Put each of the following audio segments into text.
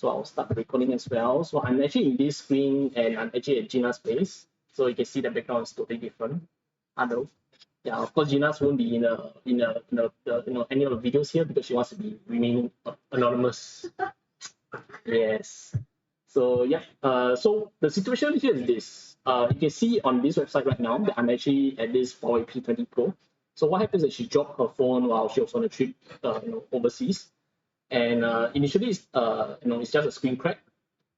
So I'll start the recording as well. So I'm actually in this screen and I'm actually at Gina's place. So you can see the background is totally different. Hello. Yeah, of course Gina's won't be in any of the videos here because she wants to be remaining anonymous. Yes. So yeah. So the situation here is this. You can see on this website right now that I'm actually at this Huawei P20 Pro. So what happens is she dropped her phone while she was on a trip, overseas. And initially, it's just a screen crack,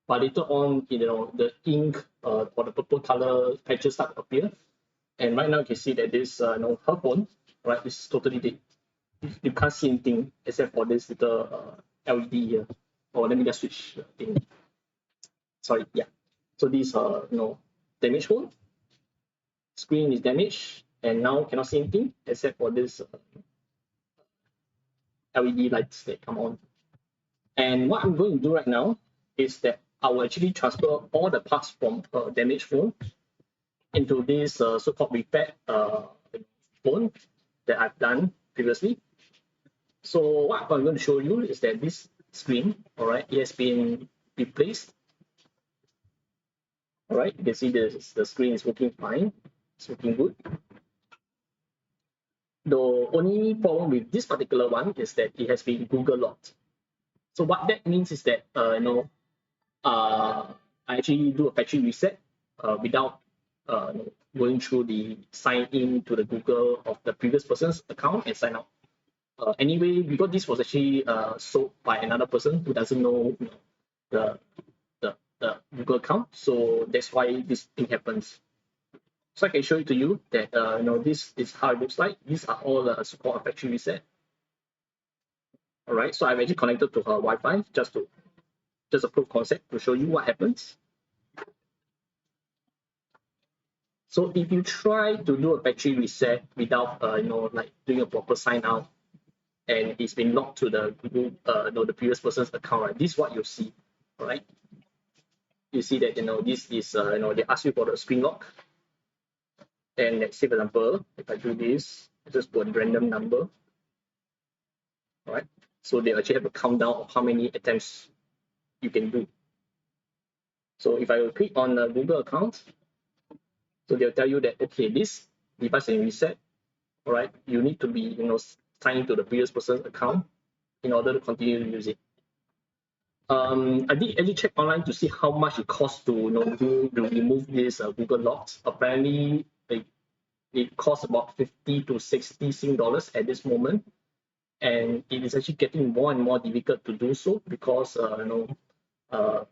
but later on, the ink or the purple color patches start to appear. And right now, you can see that this, her phone, right, is totally dead. You can't see anything except for this little LED here. Or let me just switch the thing. Sorry, yeah. So this, damaged phone. Screen is damaged, and now cannot see anything except for this LED lights that come on. And what I'm going to do right now is that I will actually transfer all the parts from a damaged phone into this so-called repaired phone that I've done previously. So what I'm going to show you is that this screen, all right, it has been replaced. All right, you can see the screen is working fine. It's working good. The only problem with this particular one is that it has been Google locked. So what that means is that I actually do a factory reset without going through the sign in to the Google of the previous person's account and sign out. Anyway, because this was actually sold by another person who doesn't know, the, the Google account, so that's why this thing happens. So I can show it to you that this is how it looks like. These are all the support factory reset. All right, so I've actually connected to her Wi-Fi just a proof concept to show you what happens. So if you try to do a factory reset without doing a proper sign out, and it's been locked to the Google, the previous person's account, right? This is what you see, all right? You see that this is they ask you for the screen lock, and let's say for example, if I do this, I just put a random number, all right? So they actually have a countdown of how many attempts you can do. So if I click on the Google account, so they'll tell you that okay, this device is reset, all right? You need to be signed to the previous person's account in order to continue to use it. I did actually check online to see how much it costs to to remove this Google locks. Apparently, it costs about 50 to 60 Sing dollars at this moment, and it is actually getting more and more difficult to do so because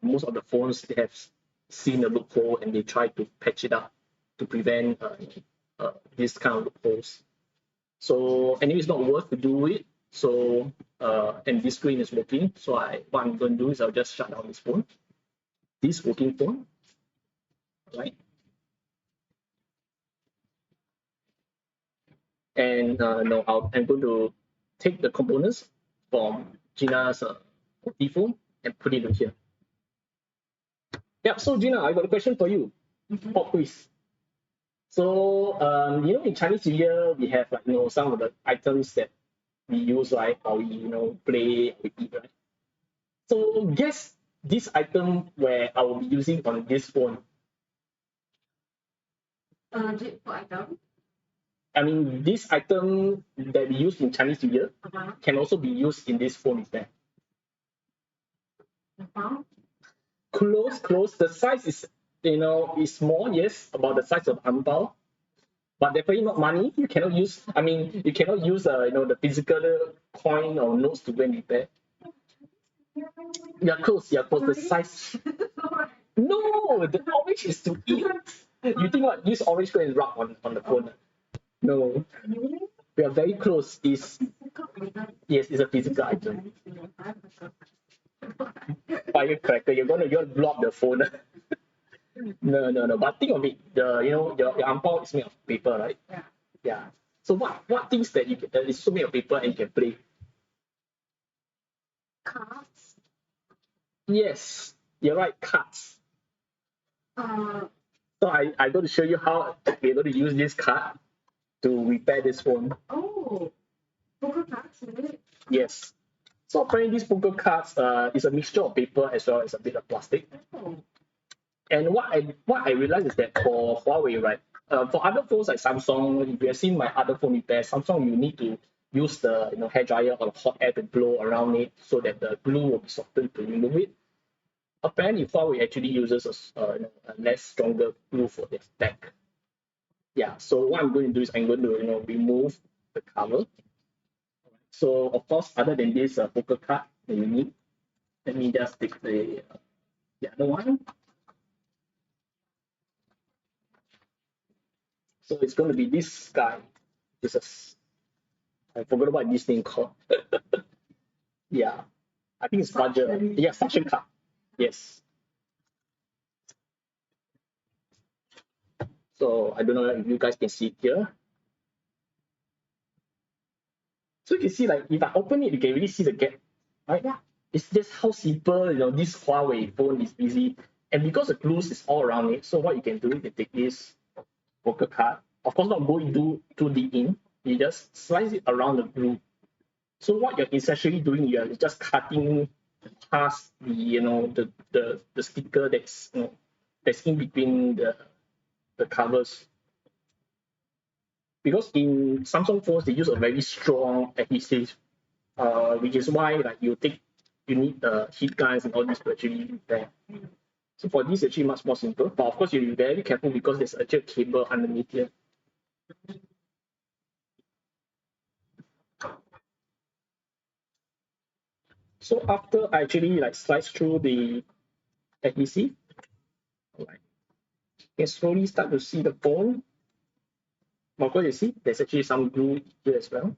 most of the phones, they have seen a loophole and they try to patch it up to prevent this kind of loopholes. So anyway, it's not worth to do it. So and this screen is working. So what I'm going to do is I'll just shut down this phone, this working phone, right? And no, I'm going to take the components from Gina's phone and put it in here. Yeah. So Gina, I got a question for you. Pop quiz. So in Chinese New Year we have some of the items that we use, right? Or we play, we eat, right? So guess this item where I will be using on this phone. Item? I mean, this item that we use in Chinese New Year can also be used in this phone instead. Close. The size is, is small, yes, about the size of angbao, but definitely not money. You cannot use. I mean, you cannot use the physical coin or notes to go and repair. Yeah, close. The size. No, the orange is to eat. You think what? Use orange go and rub on the phone? No, we are very close. Yes, it's a physical item. Firecracker, you're gonna block the phone. No. But think of it. Your ampao is made of paper, right? Yeah. So what things that is so made of paper and you can play? Cards. Yes, you're right. Cards. So I'm going to show you how we're going to use this card to repair this phone. Oh, poker cards, is it? Yes. So apparently these poker cards is a mixture of paper as well as a bit of plastic. Oh. And what I realized is that for Huawei, right, for other phones like Samsung, if you have seen my other phone repair, Samsung, you need to use the hair dryer or hot air to blow around it so that the glue will be softened to remove it. Apparently, Huawei actually uses a less stronger glue for their stack. Yeah, so what I'm going to do is I'm going to remove the cover. So of course, other than this poker card that you need, let me just take the other one. So it's going to be this guy. This is I forgot what this thing called. Yeah, I think it's budget. Yeah, suction cup. Yes. So I don't know if you guys can see it here. So you can see like if I open it, you can really see the gap, right? Yeah. It's just how simple this Huawei phone is easy, and because the glue is all around it. So what you can do, you can take this poker card. Of course, not going too deep in. You just slice it around the glue. So what you're essentially doing here is just cutting past the sticker that's in between the covers. Because in Samsung phones they use a very strong adhesive, which is why like you need the heat guns and all this to actually repair. So for this actually much more simple, but of course you be very careful because there's actually a cable underneath here. So after I actually like slice through the adhesive, like, you can slowly start to see the phone. Of course, you see there's actually some glue here as well.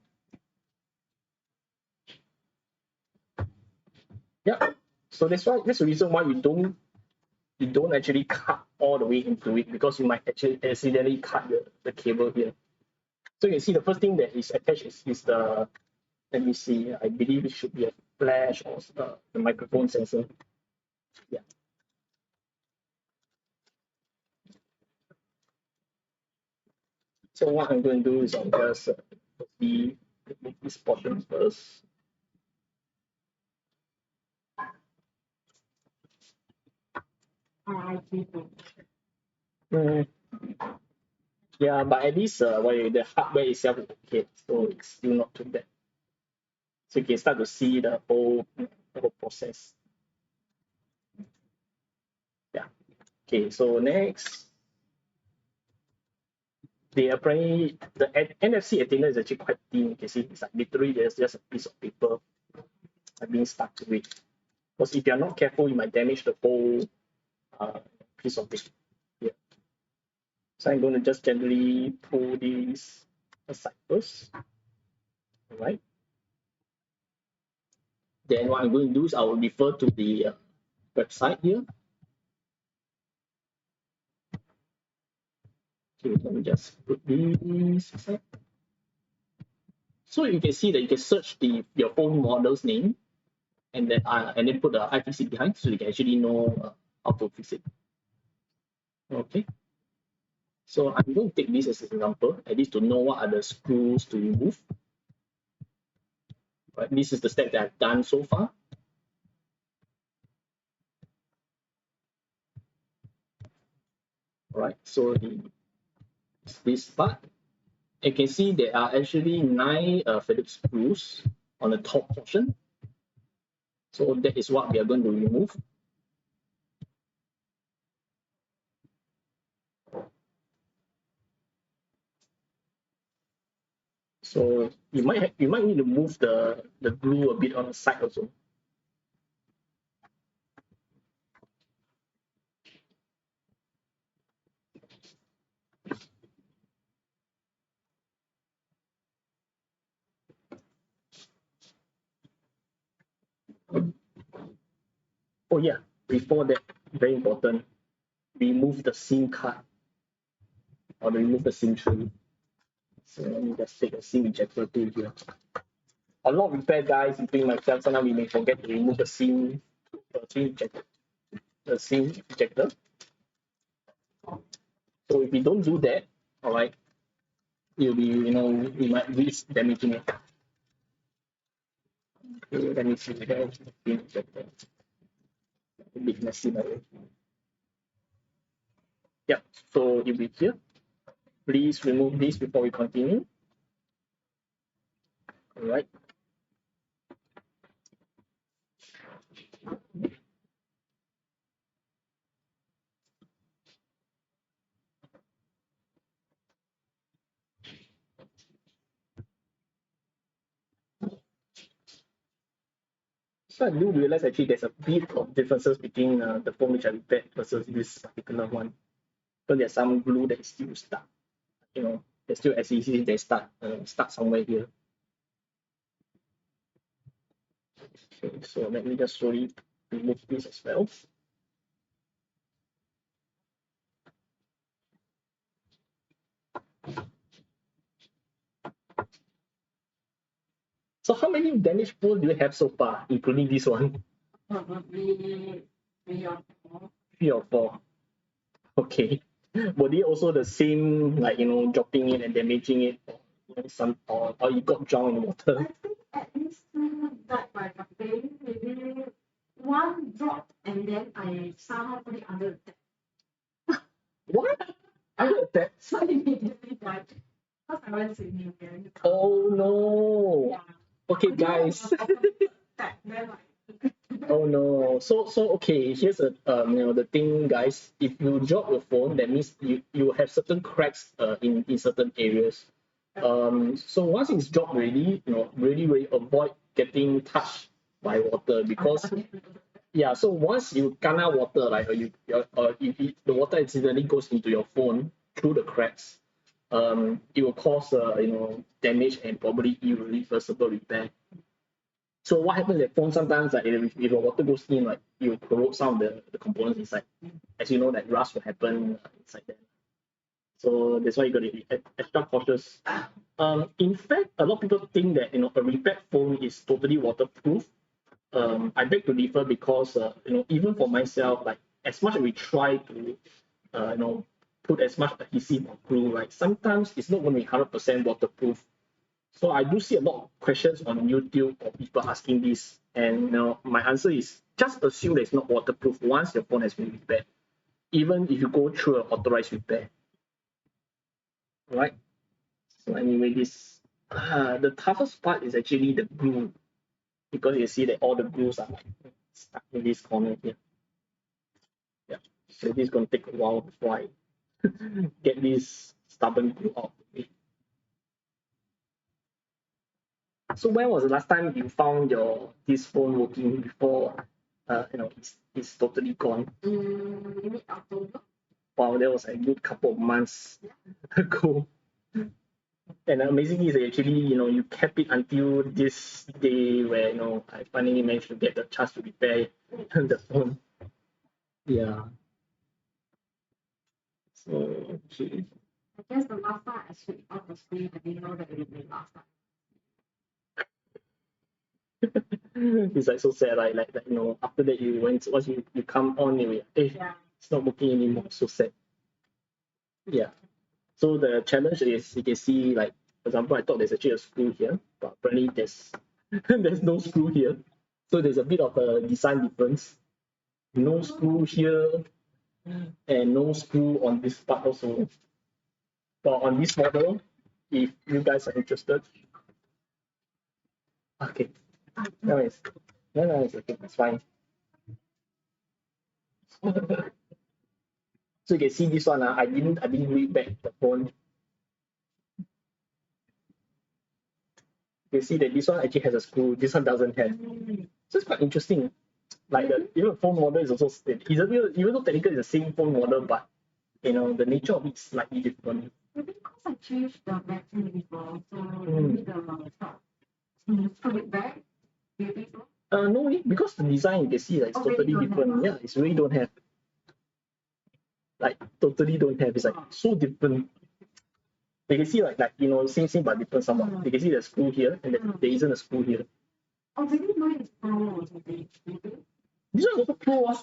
Yeah. So that's the reason why you don't actually cut all the way into it, because you might actually accidentally cut the cable here. So you can see the first thing that is attached is the, let me see, I believe it should be a flash or the microphone sensor. Yeah. So what I'm going to do is I'll just remove this portion first. Mm, yeah, but at least the hardware itself is okay, so it's still not too bad. So you can start to see the whole process. Yeah. Okay, so next, the NFC antenna is actually quite thin. You can see it's like literally there's just a piece of paper being stuck to it. Because if you're not careful, you might damage the whole piece of paper. Yeah. So I'm going to just gently pull this aside first. All right. Then what I'm going to do is I will refer to the website here. Okay, let me just put this aside. So you can see that you can search your phone model's name and then put the iFixit behind, so you can actually know how to fix it. Okay. So I'm going to take this as an example, at least to know what are the screws to remove. Right, this is the step that I've done so far. All right, so this part, you can see there are actually 9 Phillips screws on the top portion. So that is what we are going to remove. So you might need to move the glue a bit on the side also. Oh yeah, before that, very important, remove the SIM card or remove the SIM tray. So let me just take a SIM ejector tool here. A lot of repair guys, including myself, sometimes we may forget to remove the SIM ejector. The SIM ejector. So if we don't do that, all right, you'll be, we might risk damaging it. Okay, let me see here. A bit messy now. Yeah, so it will be here. Please remove this before we continue. All right. So I do realize actually there's a bit of differences between the phone which I repaired versus this particular one. So there's some glue that is still stuck. You know, there's still adhesive that stuck somewhere here. Okay, so let me just slowly remove this as well. So how many damaged phones do you have so far, including this one? Probably 3 or 4. 3 or 4. Okay. Were they also the same, like, dropping it and damaging it, or you got drowned in I water? think at least 2 died by dropping. Maybe one dropped and then I somehow put it under the tap. What? Under that? So immediately died. Because I went swimming then. Oh no. Yeah. Okay, Until I guys. was open the tap, then like Oh no. So okay, here's the thing, guys. If you drop your phone, that means you have certain cracks in certain areas. So once it's dropped already, really avoid getting touched by water, because yeah. So once you kena water, like, or if the water accidentally goes into your phone through the cracks, it will cause damage and probably irreversible repair. So what happens at phone sometimes, like, if the water goes in, like, it will corrode some of the components inside. As you know, that rust will happen inside there. So that's why you got to be extra cautious. In fact, a lot of people think that a repaired phone is totally waterproof. I beg to differ, because even for myself, like, as much as we try to put as much adhesive or glue, right, sometimes it's not going to be 100% waterproof. So I do see a lot of questions on YouTube of people asking this, and my answer is just assume that it's not waterproof once your phone has been repaired, even if you go through an authorized repair. All right. So anyway, the toughest part is actually the glue, because you see that all the glues are like stuck in this corner here. Yeah. So this is going to take a while before I get this stubborn glue out. So when was the last time you found this phone working before it's totally gone? mid-October. Wow, that was a good couple of months ago. And amazingly is actually, you kept it until this day where I finally managed to get the chance to repair the phone. Yeah. So okay. I guess the last time I switched off the screen, I didn't know that it would be last time. It's like so sad, like after that once you come on, Yeah. it's not working anymore. So sad. Yeah. So the challenge is, you can see, like, for example, I thought there's actually a screw here, but apparently there's no screw here. So there's a bit of a design difference. No screw here and no screw on this part also. But on this model, if you guys are interested, okay, no, it's okay, it's fine. So you can see this one. I didn't read back the phone. You can see that this one actually has a screw. This one doesn't have. So it's quite interesting. Like, the phone model is also, even though technically it's the same phone model, but the nature of it is slightly different. Maybe because I changed the battery before, so maybe the put it back. Do you think so? No, because the design, you can see, like, it's totally different. Yeah, it's really don't have. Like, totally don't have. It's like so different. You can see, like same but different somewhat. You can see the screw here, and there isn't a screw here. Oh, maybe mine is Pro or something. This one also Pro.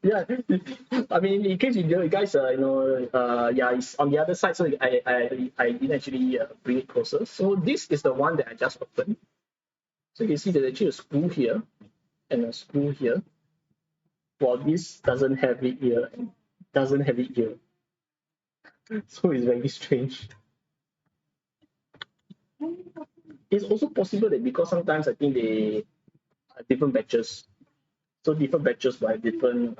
Yeah. I mean, in case you guys yeah, it's on the other side, so I didn't actually bring it closer. So this is the one that I just opened. So you can see there's actually a screw here and a screw here. While this doesn't have it here and doesn't have it here. So it's very strange. It's also possible that because sometimes I think they are different batches. So different batches by different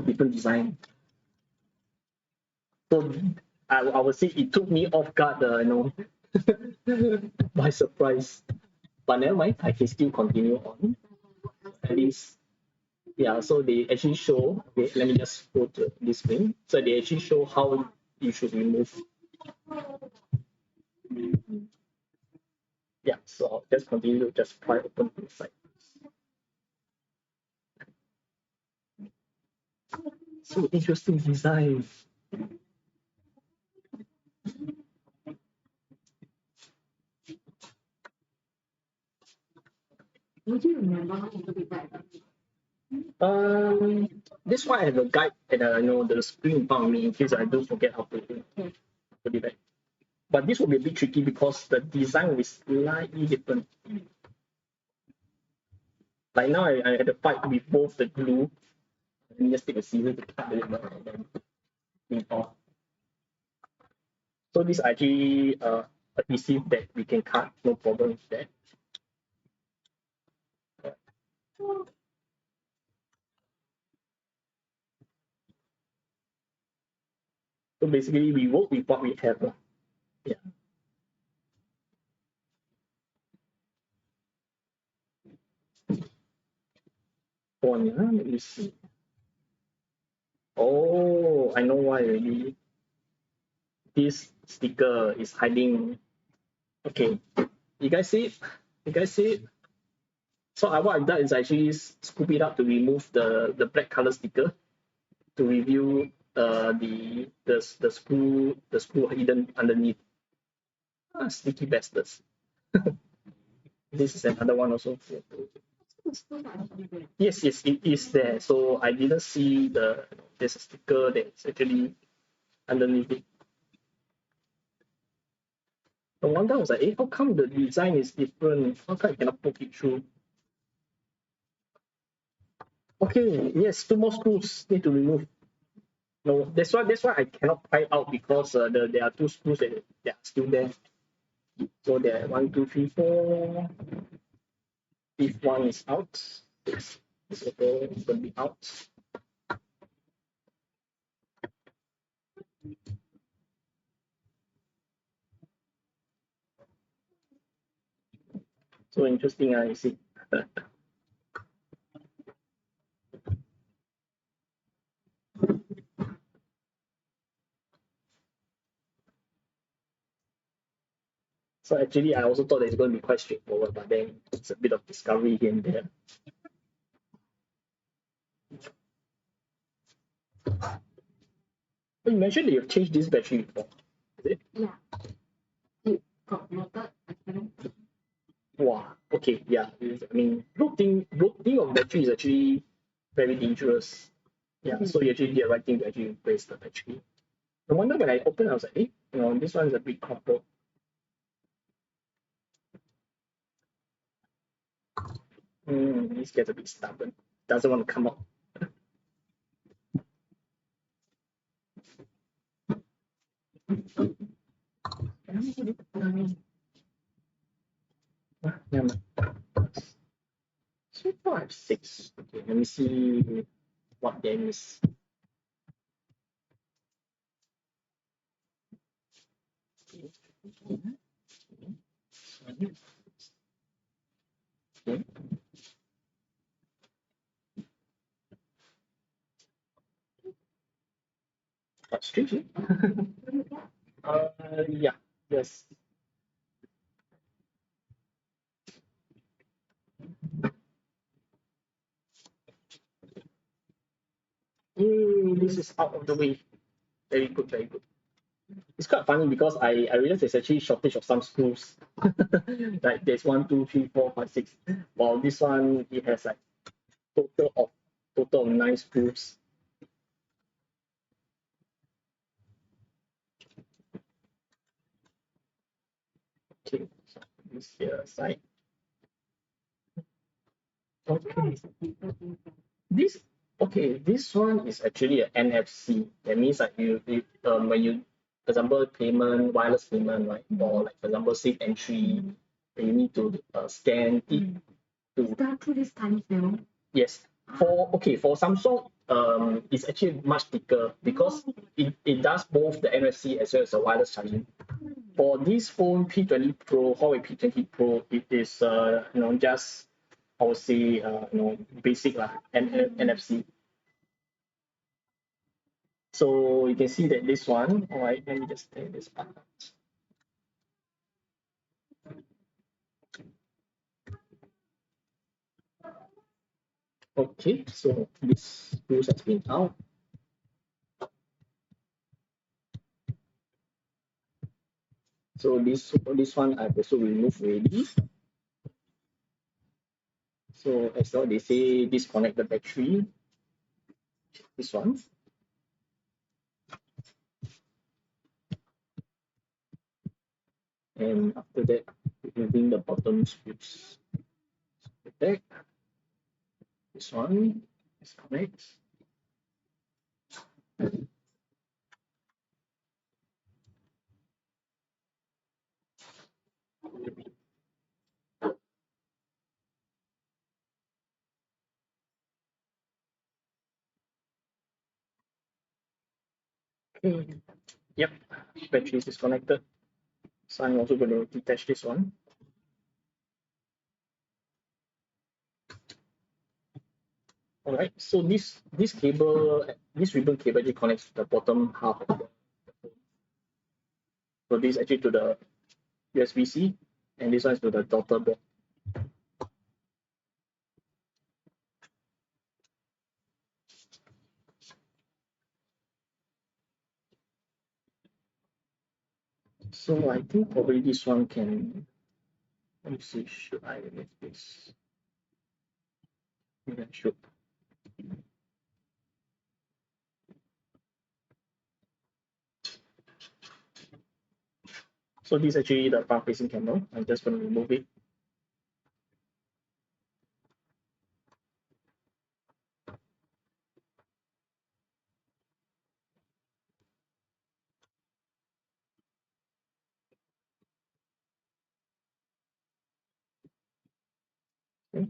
different design. So I would say it took me off guard, by surprise. But never mind, I can still continue on. At least, yeah. So they actually show. Okay, let me just go to this thing. So they actually show how you should remove. Yeah. So I'll just continue to just try open inside. So interesting design. Would you remember how to put it back? This one I have a guide and the screen in front of me in case I do forget how to put it back. But this will be a bit tricky because the design is slightly different. Like now I had to fight with both the glue and just take a scissors to cut it and then clean off. So this actually adhesive that we can cut, no problem with that. So basically we work with what we have. Yeah. One, let me see. Oh, I know why already. This sticker is hiding. Okay, you guys see it? You guys see it? So what I've done is actually scoop it up to remove the black color sticker to reveal the screw hidden underneath. Sticky bastards. This is another one also. Yes, it is there. So I didn't see there's a sticker that's actually underneath it. No wonder I was like, how come the design is different? How come I cannot poke it through? Okay, yes, two more screws need to remove. No, that's why I cannot pry out because there are two screws that are still there. So there are 1, 2, 3, 4. If one is out, this will be out. So interesting, I see. So actually, I also thought it's going to be quite straightforward, but then it's a bit of discovery here and there. But you mentioned that you've changed this battery before, is it? Yeah. It got bloated, I think. Wow. Okay. Yeah. I mean, bloating of battery is actually very dangerous. Yeah. So you actually did the right thing to actually replace the battery. No wonder when I opened, I was like, this one is a bit crumpled. This gets a bit stubborn. Doesn't want to come out. Never mind. So far I have 6. Okay, let me see what there is. Okay. That's tricky. Yeah, yes. This is out of the way. Very good, very good. It's quite funny because I realized there's actually shortage of some screws. Like there's 1, 2, 3, 4, 5, 6. While this one it has like total of 9 screws. Okay, so this here side. Okay. This this one is actually a NFC. That means like when you, for example, payment, wireless payment, right? Or like for example, safe entry, you need to scan it to. Done through this tiny film. Yes. For Samsung, it's actually much thicker because it does both the NFC as well as the wireless charging. For this phone P20 Pro, Huawei P20 Pro, it is just, I would say, basic lah, NFC. So you can see that this one, all right, let me just take this part out. Okay, so this screws has been out. So this one I've also removed already. So as well, they say disconnect the battery. This one. And after that, removing the bottom screws. Back. This one disconnect. Okay. Yep, battery is disconnected. So I'm also going to detach this one. All right, so this cable, this ribbon cable actually connects to the bottom half of the phone. So this actually to the USB-C, and this one is to the daughter board. So I think probably this one can, let me see, should I remove this? Yeah, should. So this is actually the front facing camera. I'm just going to remove it. Okay.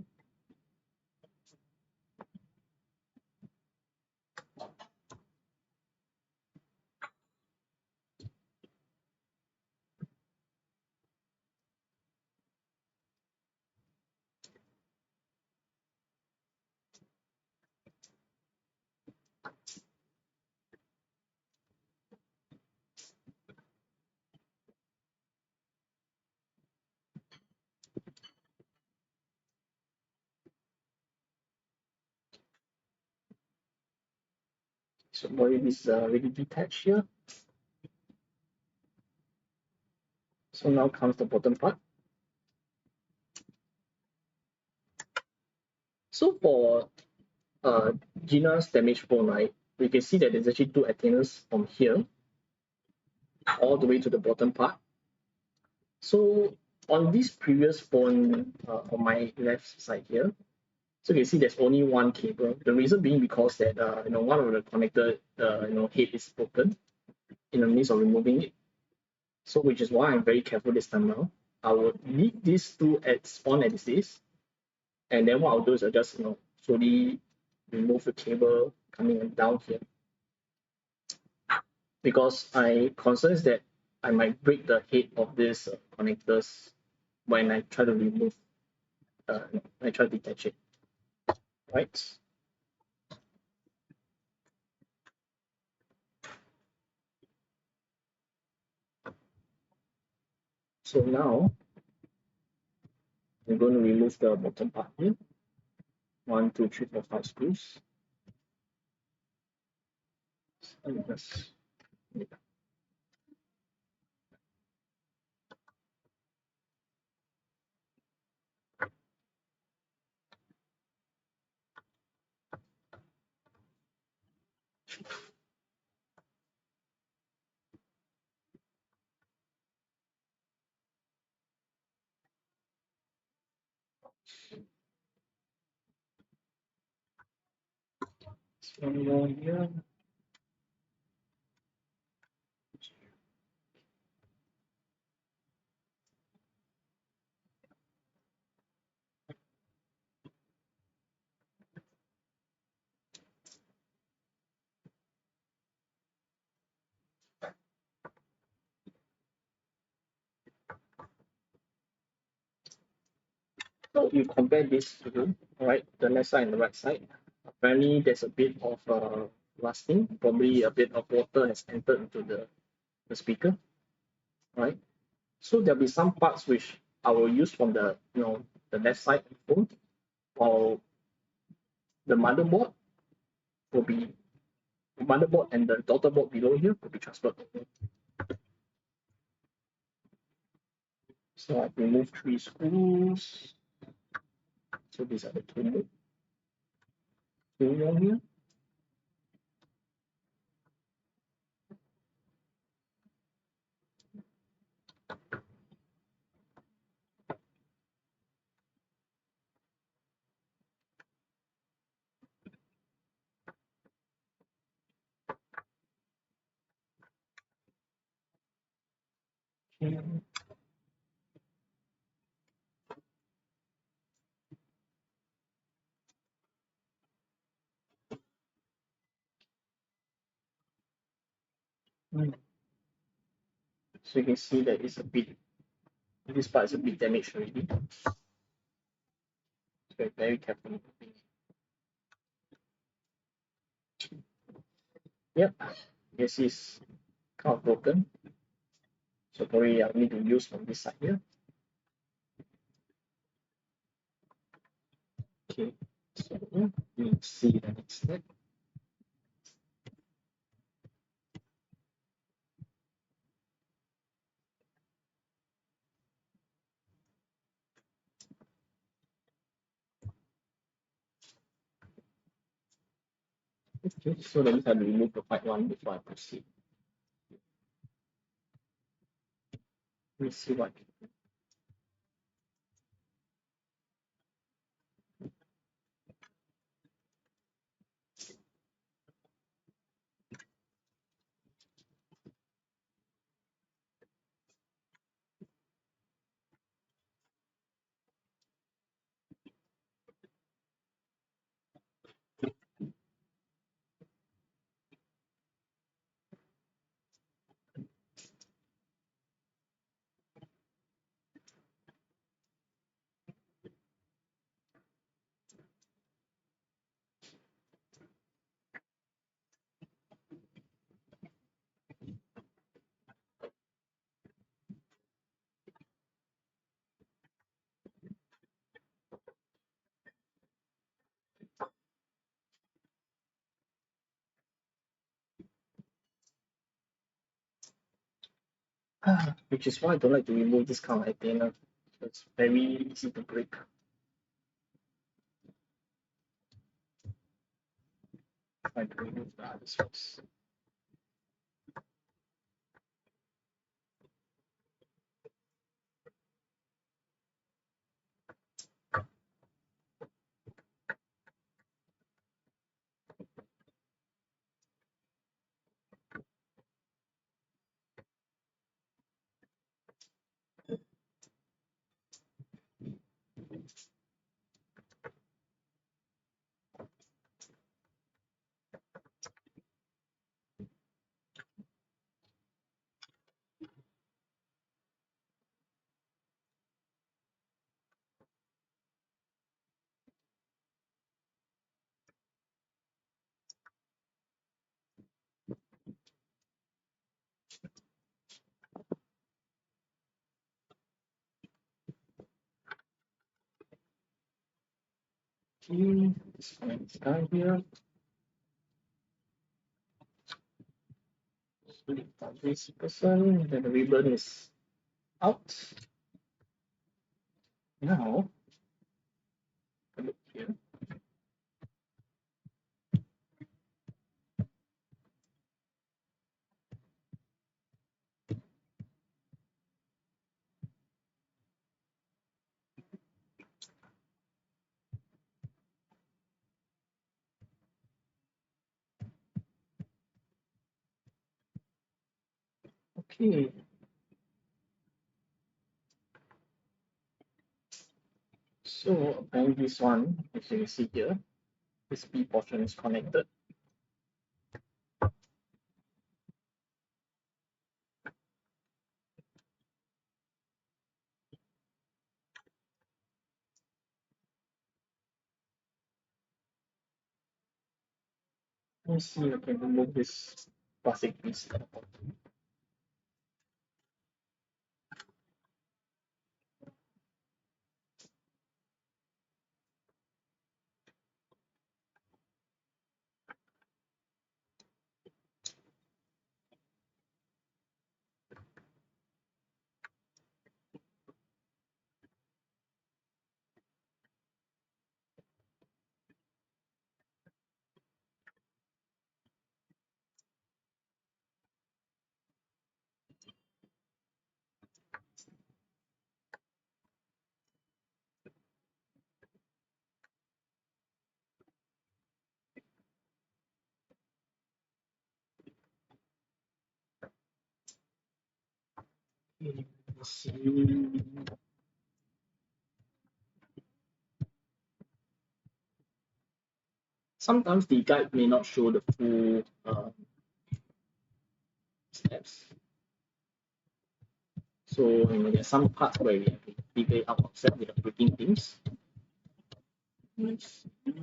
So already this is already detached here. So now comes the bottom part. So for Gina's damaged phone, right, we can see that there's actually two antennas from here all the way to the bottom part. So on this previous phone, on my left side here, so you can see there's only one cable. The reason being because that one of the connector head is broken in the midst of removing it. So which is why I'm very careful this time now. I will leave these two as on as it is, and then what I'll do is I'll just slowly remove the cable coming down here, because I concerns that I might break the head of this connectors when I try to remove, I try to detach it, right? So now I'm going to remove the bottom part here. 1, 2, 3, 4, 5 screws. And just, yeah. One more here. So you compare these two, right? The left side and the right side. Apparently, there's a bit of rusting. Probably a bit of water has entered into the speaker, right? So there'll be some parts which I will use from the left side of the phone, while the motherboard will be the motherboard and the daughter board below here will be transferred over. So I've removed 3 screws. So these are the two more here. Okay. So you can see that it's a bit, this part is a bit damaged already. So very careful. Yep, this is kind of broken. So probably I'll need to use from this side here. Okay, so we'll see the next step. Okay, so let me have to remove the white one before I proceed. Let me see what. Which is why I don't like to remove this kind of antenna. It's very easy to break. Try to remove the others first. Okay, this one is down here. Split on this person, then the ribbon is out. Now, look here. Okay. So, and this one, as you can see here, this P portion is connected. Let's see if I can remove this plastic piece. Okay, let's see. Sometimes the guide may not show the full steps. So there's some parts where we have to figure out ourselves without breaking things. Let's see.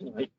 Right.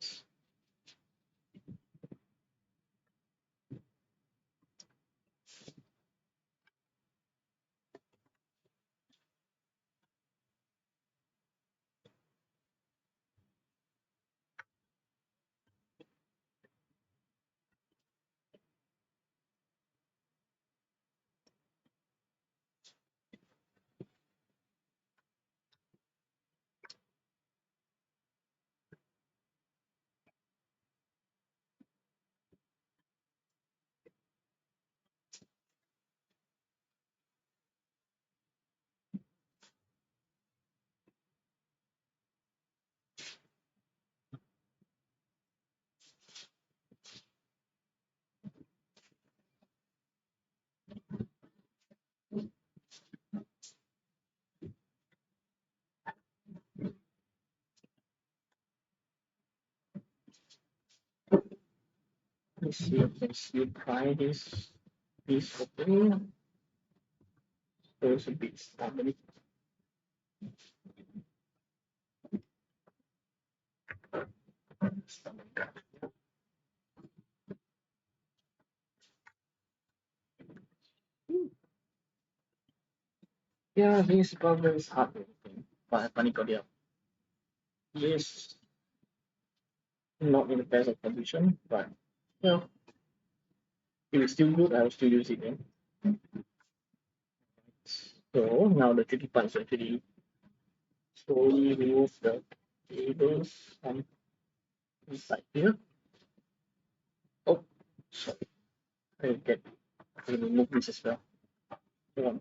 Let's see if I can still try this opening. So it's a bit stubborn. Yeah, this problem is hard to open, but I finally got it out. Yes, not in the best of condition, but well, if it's still good, I will still use it then. So now the tricky part is actually slowly remove the cables from inside here. Oh, sorry, I remove this as well. Um,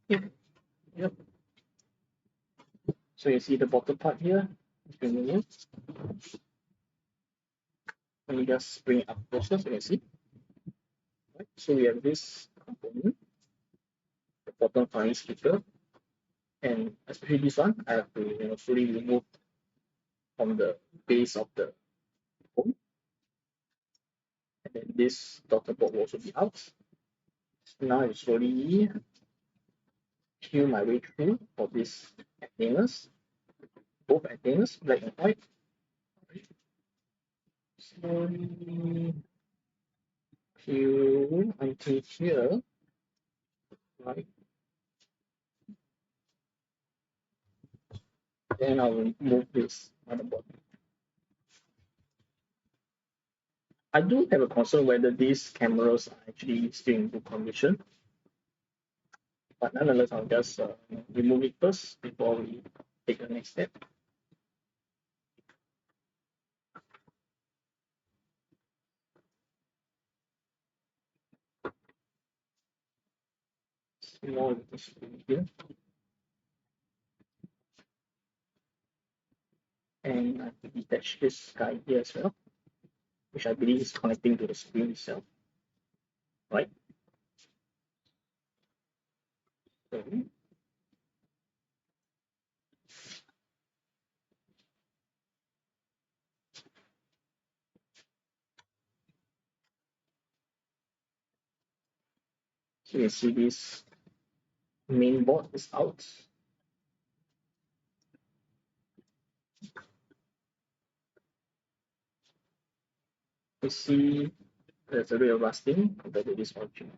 yep, yep. So you see the bottom part here, it's been removed. Let me just bring it up closer so you can see. Right. So we have this component, the bottom fine speaker, and especially this one, I have to fully remove from the base of the phone, and then this daughter board will also be out. So now I slowly peel my way through for this antennas, both antennas, black and white. Slowly peel until here, right? Then I will move this motherboard. I do have a concern whether these cameras are actually still in good condition, but nonetheless, I'll just remove it first before we take the next step. More of the screen here, and I have to detach this guy here as well, which I believe is connecting to the screen itself, right? So, so you see this main board is out. You see there's a bit of rusting compared to this original.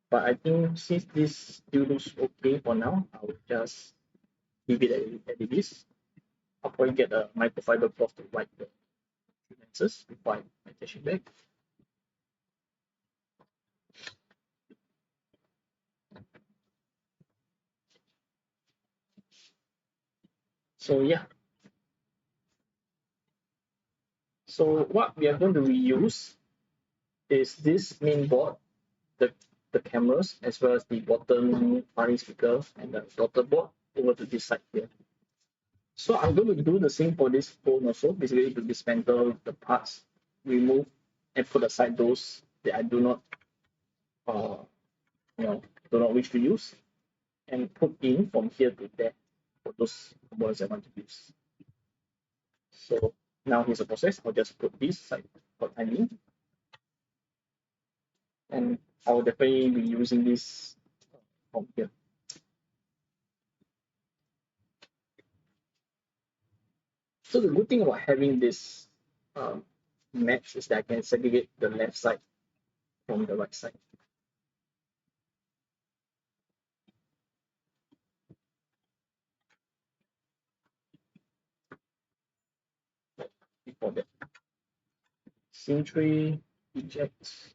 But I think since this still looks okay for now, I will just leave it as it is. I'll probably get a microfiber cloth to wipe the lenses before I attach it back. So yeah. So what we are going to reuse is this main board, the, the cameras, as well as the bottom running speaker and the daughter board over to this side here. So I'm going to do the same for this phone also, basically to dismantle the parts, remove and put aside those that I do not uh, do not wish to use, and put in from here to there for those components I want to use. So now here's the process. I'll just put this side for timing, and I'll definitely be using this from here. So the good thing about having this match is that I can segregate the left side from the right side. Before that, Symmetry, eject.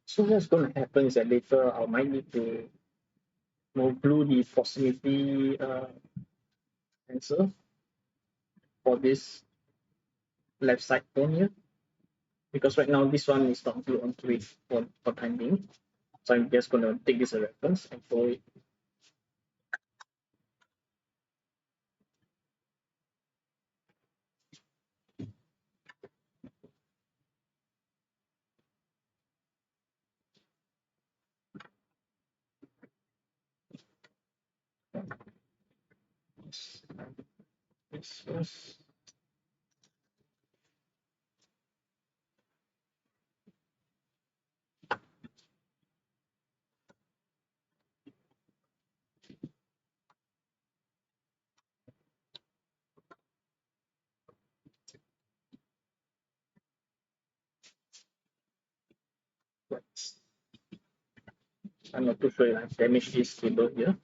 So what's going to happen is that later I might need to glue the proximity sensor for this left side phone here, because right now this one is not glued onto it for time being. So I'm just going to take this as a reference and follow it. This first. I'm not too sure if I damaged this cable here.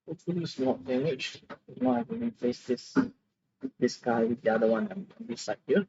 Hopefully it's not damaged. Now I can replace this guy with the other one on this side here.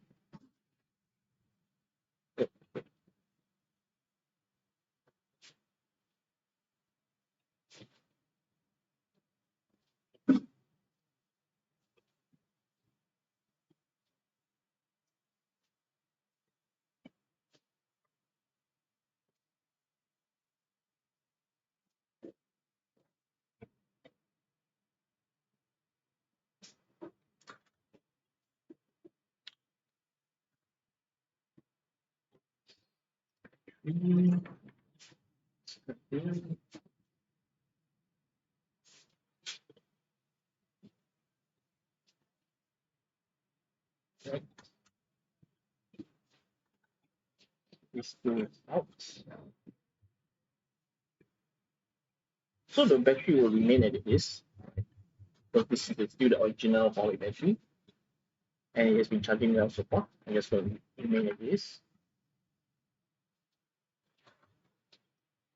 Mm, right. These two out. So the battery will remain as it is. Because this is still the original Huawei battery. And it has been charging well so far. I guess will remain as it is.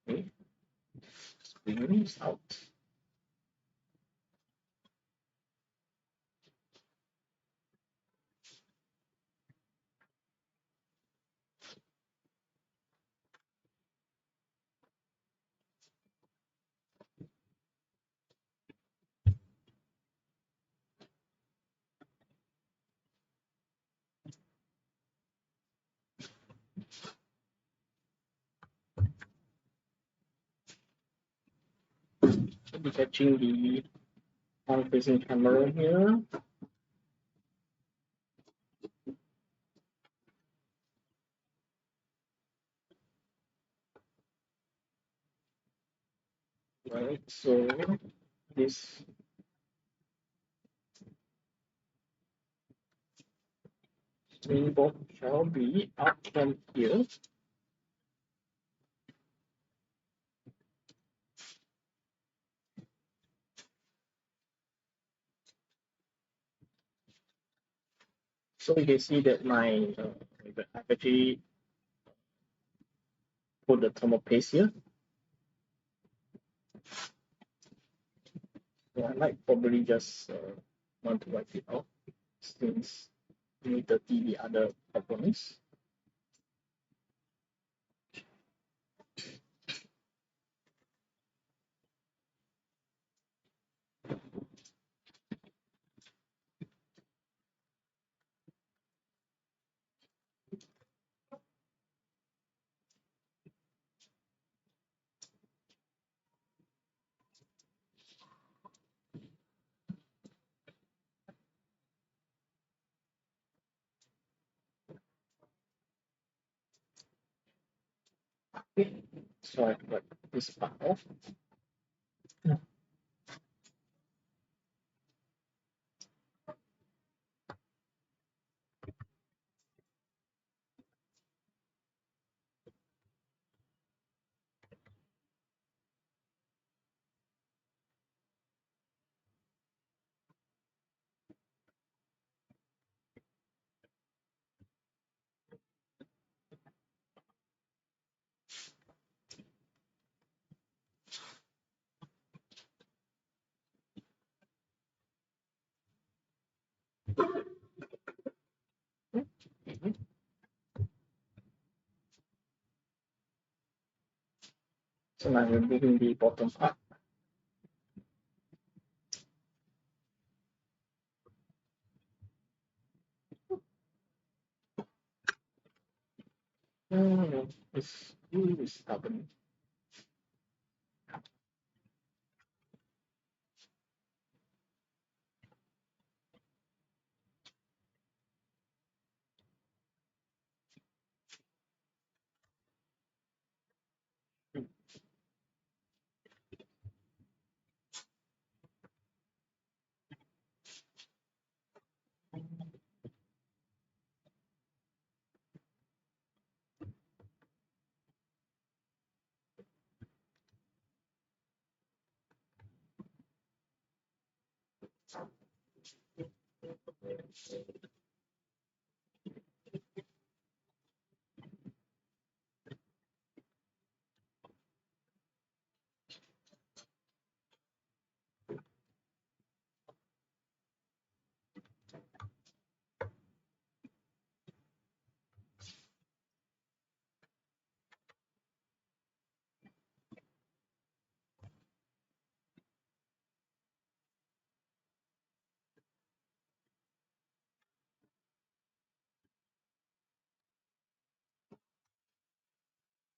Okay. Screens out. I'll be catching the front facing camera here. Right, so this mainboard shall be up from here. So you can see that I've actually put the thermal paste here. So I might probably just want to wipe it out since we need to dirty the other components. Okay, so I wipe this part off. Mhm. So now I'm removing the bottom part. No, this glue is stubborn.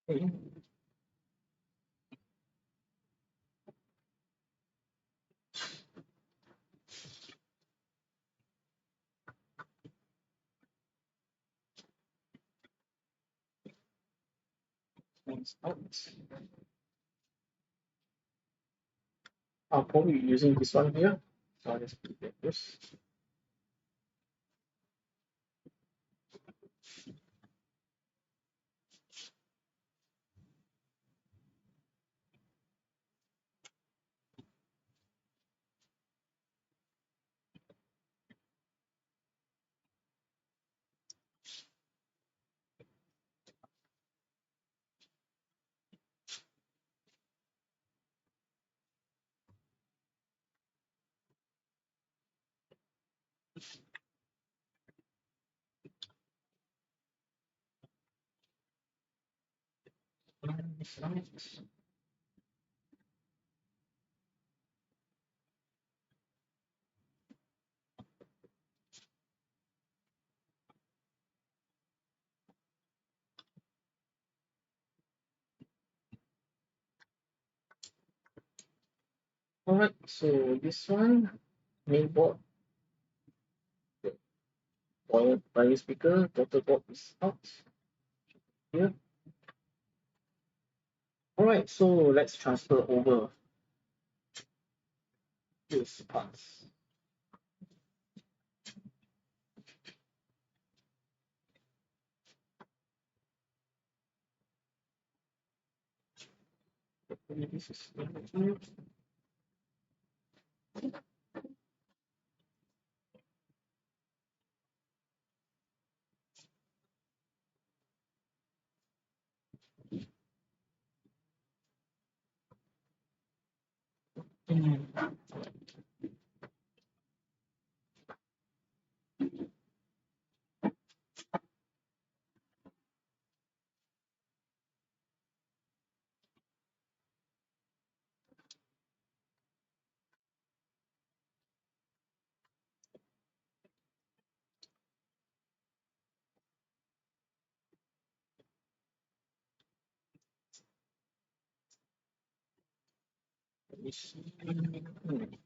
Okay. Things out. I'll probably be using this one here. So I'll just keep it this. This out. Alright, so this one, main board, audio speaker, total board is out here. Alright, so let's transfer over these parts. This is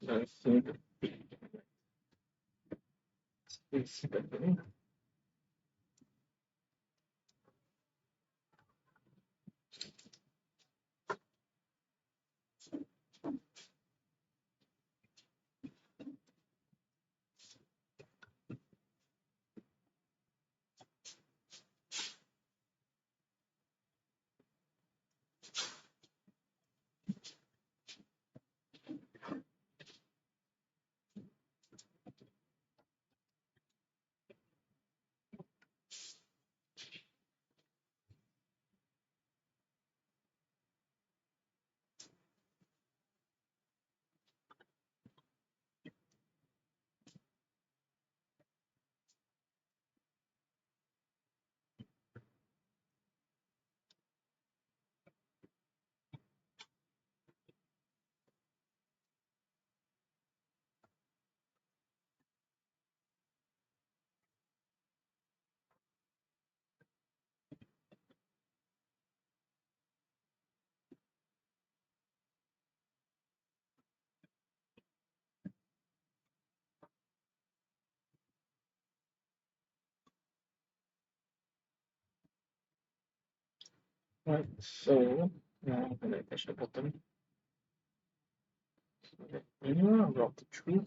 I think it's better. Right, so now I'm gonna attach the bottom. So that anywhere route the tree.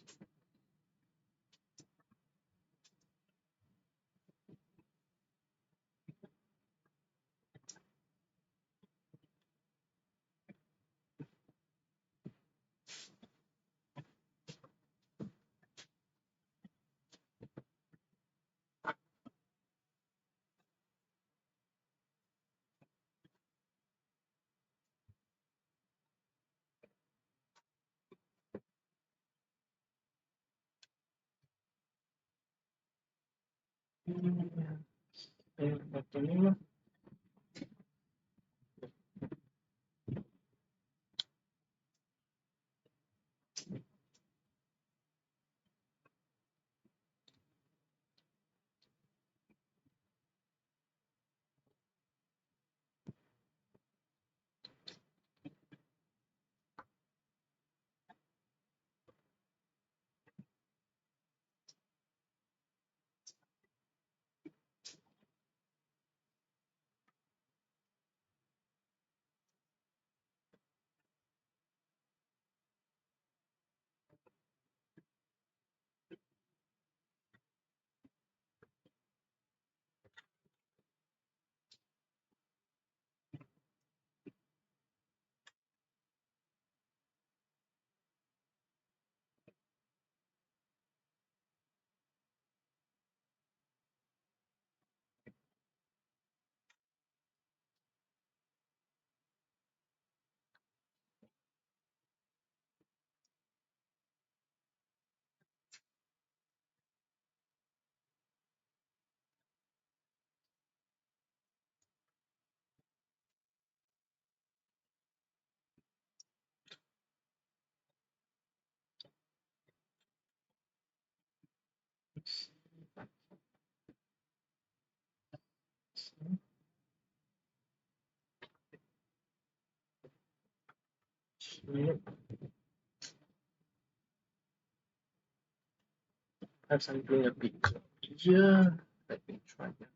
Have something a bit easier. Let me try that.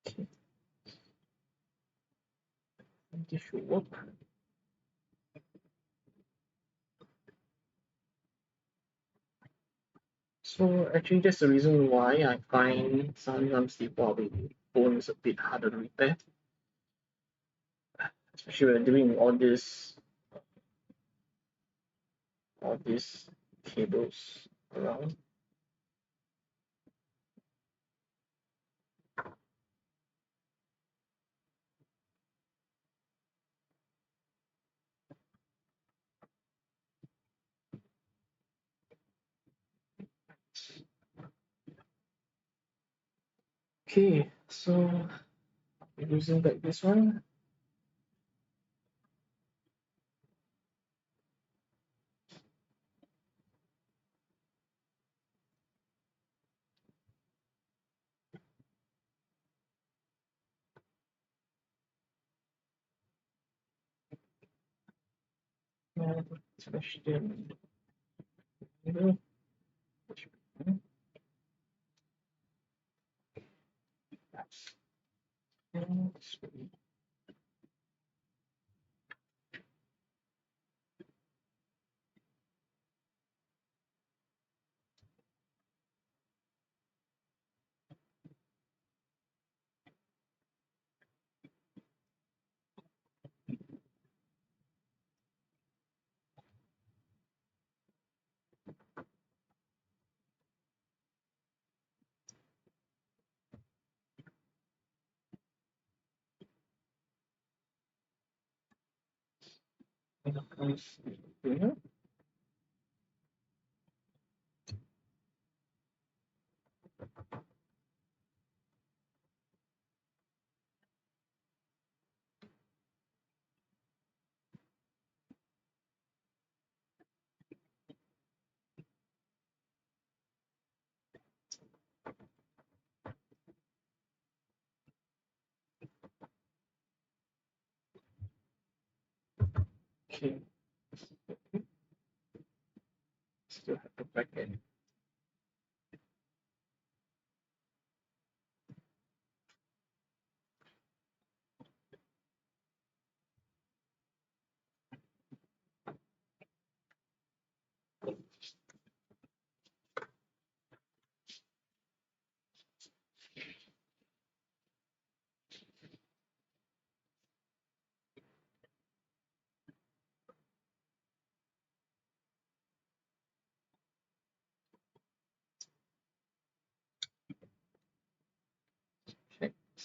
Okay, this should work. So actually that's the reason why I find sometimes the Huawei phone is a bit harder to repair, especially when doing all these cables around. Okay, so using like this one. Especially the Okay, still have the back end.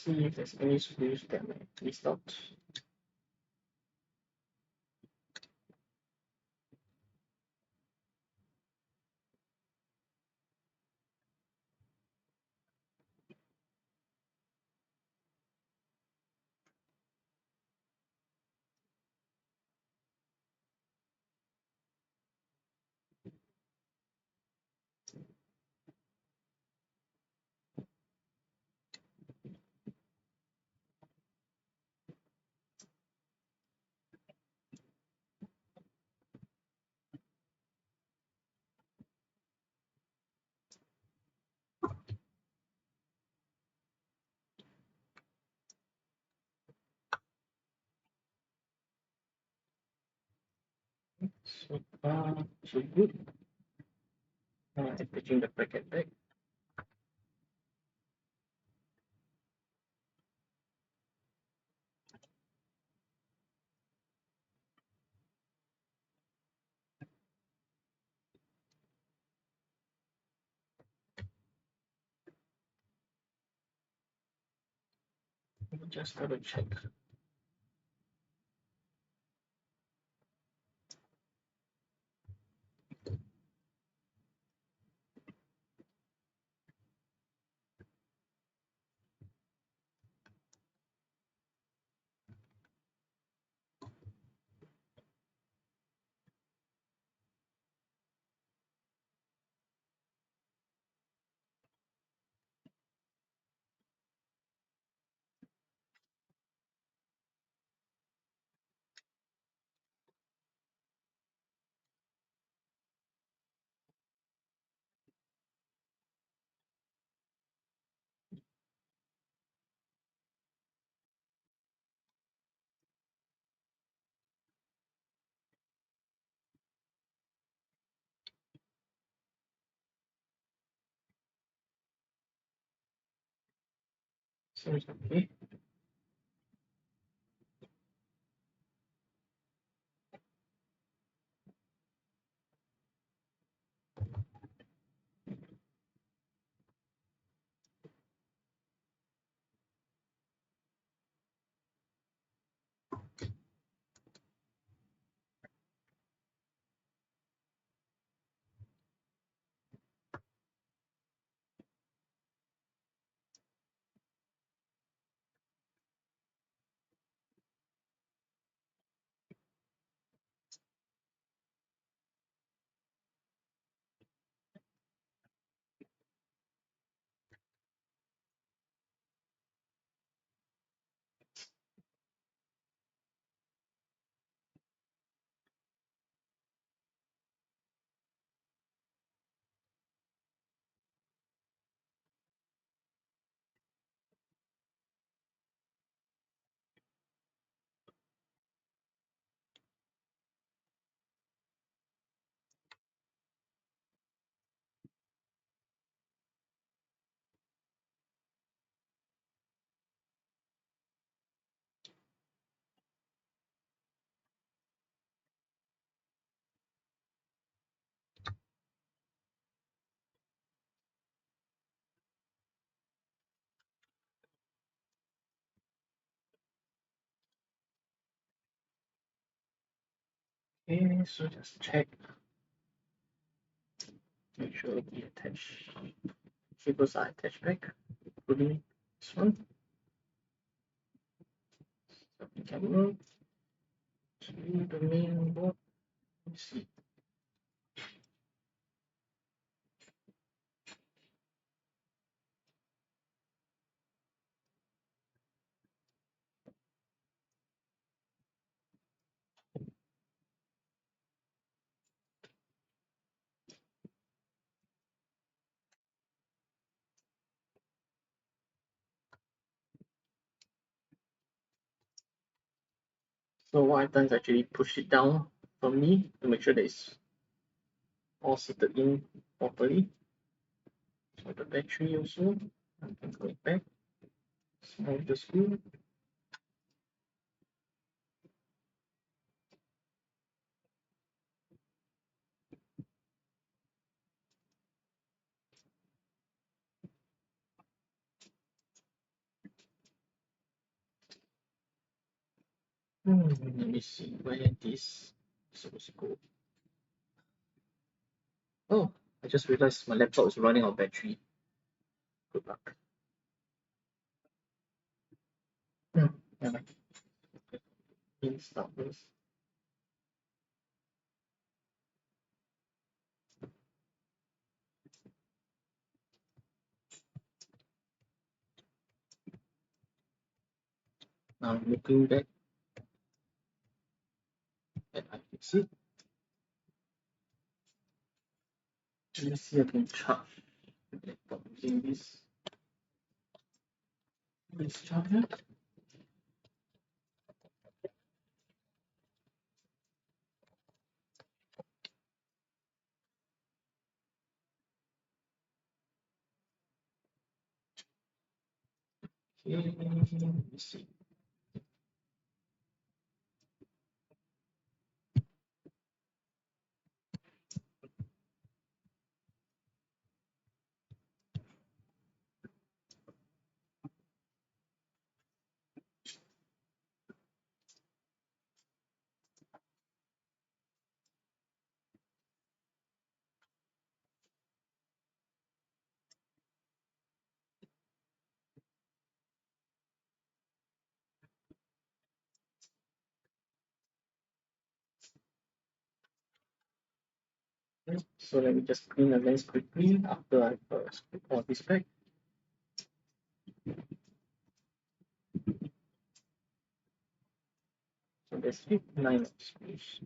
see if there's any screws that I missed out. So far, so good. Attaching the bracket back. Just double check. So it's okay. Okay, so just check. Make sure the attached cables are attached back, including this one. So the camera to the main board. Let's see. So what I've done is actually push it down for me to make sure that it's all seated in properly. So the battery also, I can go back, small the screw. Let me see where this is supposed to go. Oh, I just realized my laptop is running out of battery. Good luck. Yeah. Install this. Now I'm looking back and I fix it. Let me see if I can charge the laptop using this charger. Okay, let me see. Okay, so let me just clean the lens quickly after I put all this back. So there's 9 of space.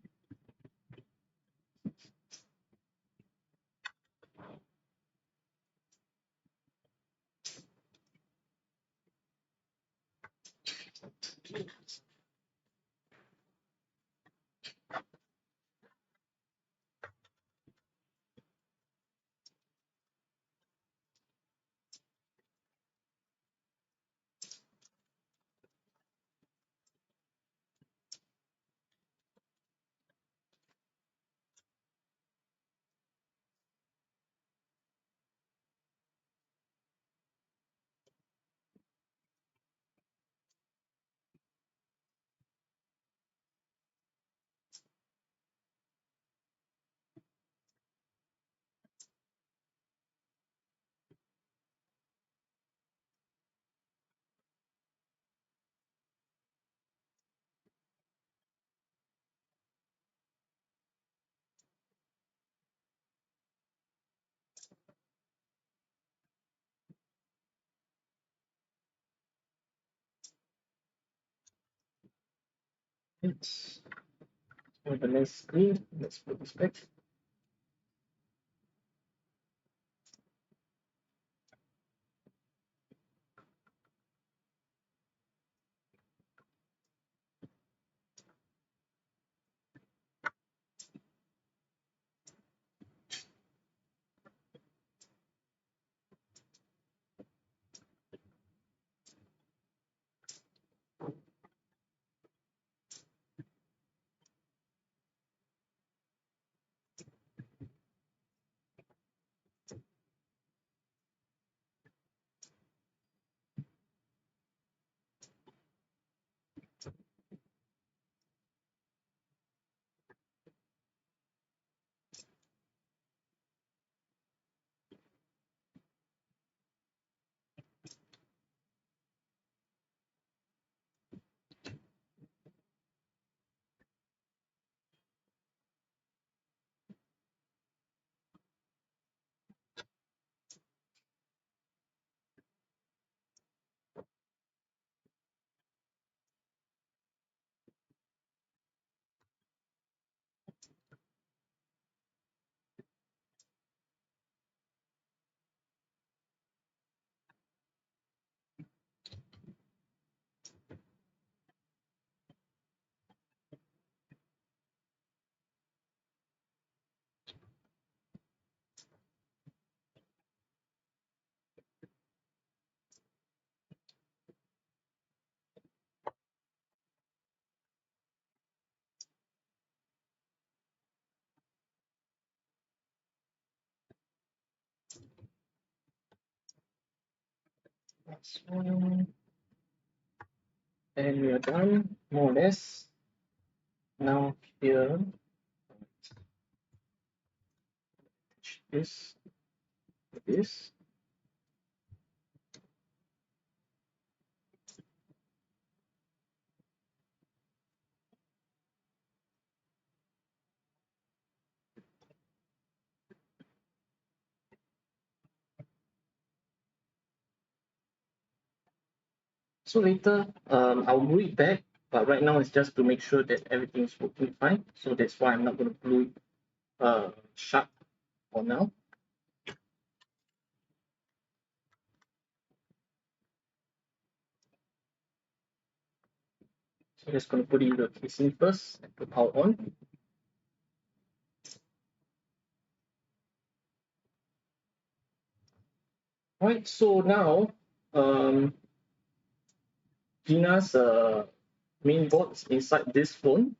It's for the lens screen. Let's put this back. That's one. And we are done, more or less. Now here, this, this. So later, I'll glue it back, but right now it's just to make sure that everything's working fine. So that's why I'm not going to glue it shut for now. So just going to put in the casing first and put power on. Right, so now Gina's main board is inside this phone.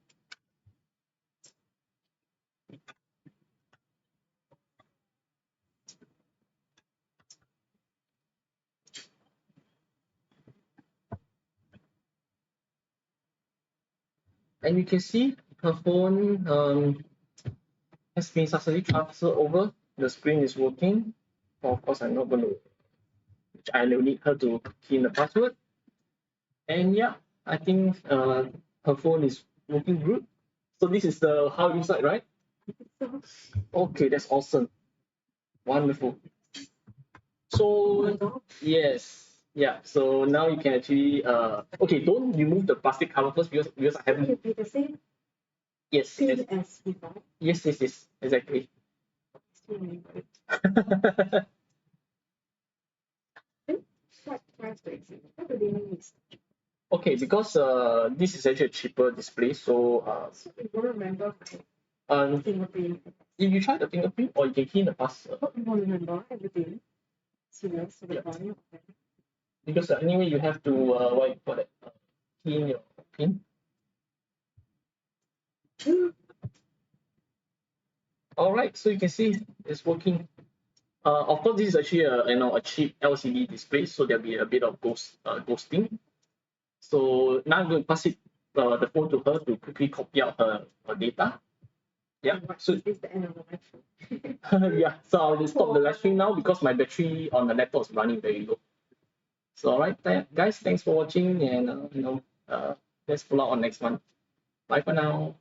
And you can see her phone has been successfully transferred over. The screen is working. Of course, I'm not going to, I will need her to key in the password. And yeah, I think her phone is working good. So this is the how inside, right? Okay, that's awesome. Wonderful. So yes, yeah. So now you can actually okay, don't remove the plastic cover first because I haven't. It will be the same Yes, thing yes, as before. yes, yes, yes, exactly. Still remember it. What price to exit? What do they mean? Okay, because this is actually a cheaper display, so So you won't remember um fingerprint. if you try the fingerprint or you can key in the password. You won't remember everything. Serious to the Yeah. point. Because anyway you have to what you call that key in your pin. All right, so you can see it's working. Of course, this is actually a cheap LCD display, so there'll be a bit of ghosting. So now I'm going to pass it the phone to her to quickly copy out her data. Yeah. So Is the end of the lecture? yeah. So I'll stop the live stream now because my battery on the laptop is running very low. So all right, guys, thanks for watching, and let's pull out on next one. Bye for now.